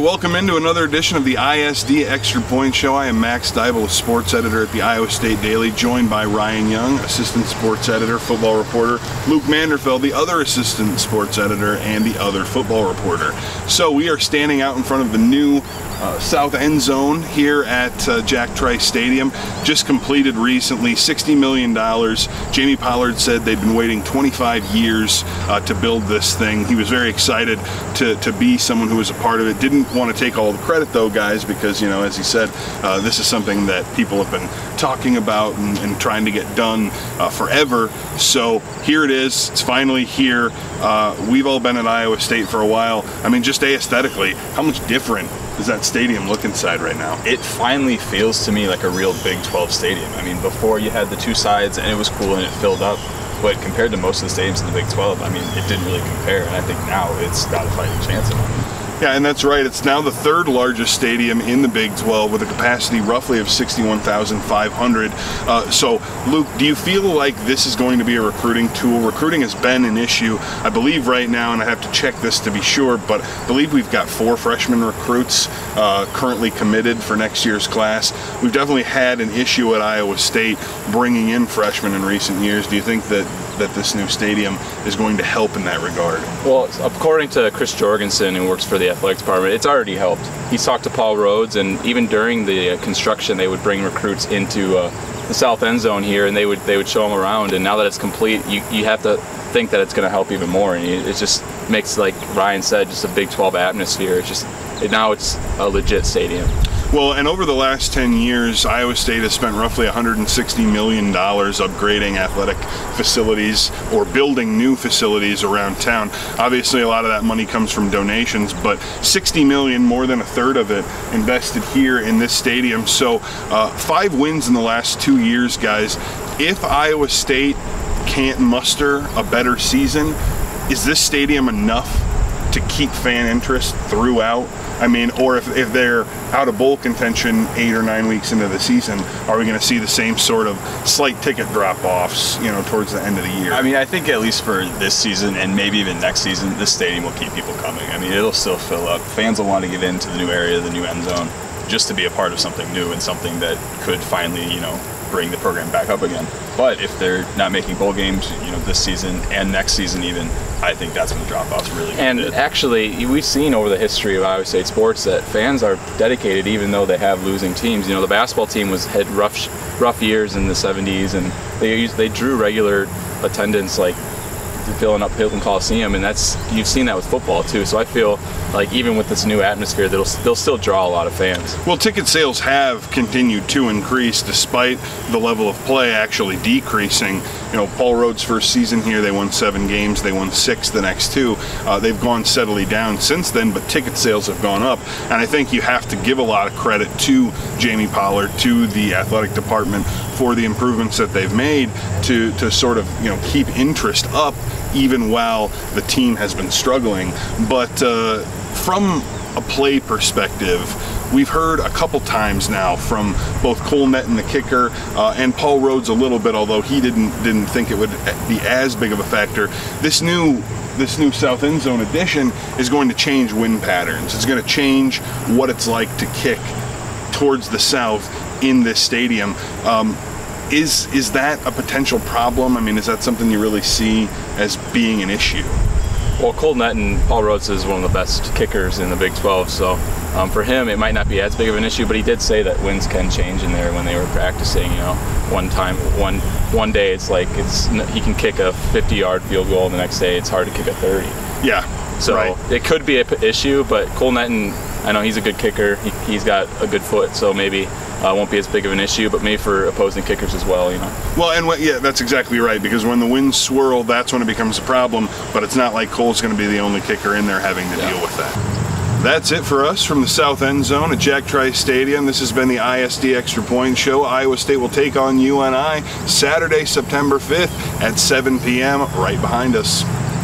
Welcome into another edition of the ISD Extra Point Show. I am Max Dible, sports editor at the Iowa State Daily, joined by Ryan Young, assistant sports editor, football reporter, Luke Manderfeld, the other assistant sports editor and the other football reporter. So we are standing out in front of the new south end zone here at Jack Trice Stadium, just completed recently, $60 million. Jamie Pollard said they'd been waiting 25 years to build this thing. He was very excited to be someone who was a part of it. Didn't want to take all the credit though, guys, because, you know, as he said, this is something that people have been talking about and trying to get done forever. So here it is. It's finally here. We've all been at Iowa State for a while. I mean, just aesthetically, how much different does that stadium look inside right now? It finally feels to me like a real Big 12 stadium. I mean, before you had the two sides and it was cool and it filled up, but compared to most of the stadiums in the Big 12, I mean, it didn't really compare, and I think now it's got a fighting chance of it. Yeah, and that's right. It's now the third largest stadium in the Big 12 with a capacity roughly of 61,500. So, Luke, do you feel like this is going to be a recruiting tool? Recruiting has been an issue, I believe, right now, and I have to check this to be sure, but I believe we've got 4 freshman recruits currently committed for next year's class. We've definitely had an issue at Iowa State bringing in freshmen in recent years. Do you think that this new stadium is going to help in that regard? Well, according to Chris Jorgensen, who works for the athletic department, it's already helped. He's talked to Paul Rhodes, and even during the construction, they would bring recruits into the south end zone here, and they would show them around. And now that it's complete, you have to think that it's going to help even more. And it just makes, like Ryan said, just a Big 12 atmosphere. Now it's a legit stadium. Well, and over the last 10 years, Iowa State has spent roughly $160 million upgrading athletic facilities or building new facilities around town. Obviously, a lot of that money comes from donations, but $60 million, more than a third of it, invested here in this stadium. So 5 wins in the last 2 years, guys. If Iowa State can't muster a better season, is this stadium enough to keep fan interest throughout? I mean, or if they're out of bowl contention 8 or 9 weeks into the season, are we going to see the same sort of slight ticket drop-offs, you know, towards the end of the year? I mean, I think at least for this season and maybe even next season, this stadium will keep people coming. I mean, it'll still fill up. Fans will want to get into the new area, the new end zone, just to be a part of something new and something that could finally, you know, bring the program back up again. But if they're not making bowl games, you know, this season and next season even, I think that's when the drop-offs really get. And actually, we've seen over the history of Iowa State sports that fans are dedicated even though they have losing teams. You know, the basketball team had rough years in the 70s, and they drew regular attendance, like filling up Hilton Coliseum, and you've seen that with football too. So I feel like even with this new atmosphere, they'll still draw a lot of fans. Well, ticket sales have continued to increase despite the level of play actually decreasing. You know, Paul Rhodes' first season here, they won 7 games, they won 6 the next 2. They've gone steadily down since then, but ticket sales have gone up, and I think you have to give a lot of credit to Jamie Pollard, to the athletic department, for the improvements that they've made to sort of, you know, keep interest up even while the team has been struggling. But from a play perspective, we've heard a couple times now from both Cole Netton, the kicker, and Paul Rhodes a little bit, although he didn't think it would be as big of a factor. This new south end zone addition is going to change wind patterns. It's going to change what it's like to kick towards the south in this stadium. Is that a potential problem? I mean, is that something you really see as being an issue? Well, Cole Netton, Paul Rhodes is one of the best kickers in the Big 12, so for him it might not be as big of an issue, but he did say that winds can change in there when they were practicing. You know, one day it's like he can kick a 50-yard field goal, and the next day it's hard to kick a 30. Yeah. So right. It could be an issue, but Cole Netton, I know he's a good kicker. He's got a good foot, so maybe won't be as big of an issue, but maybe for opposing kickers as well, you know. Well, and yeah, that's exactly right, because when the winds swirl, that's when it becomes a problem, but it's not like Cole's going to be the only kicker in there having to deal with that. That's it for us from the south end zone at Jack Trice Stadium. This has been the ISD Extra Point Show. Iowa State will take on UNI Saturday, September 5th at 7 p.m. right behind us.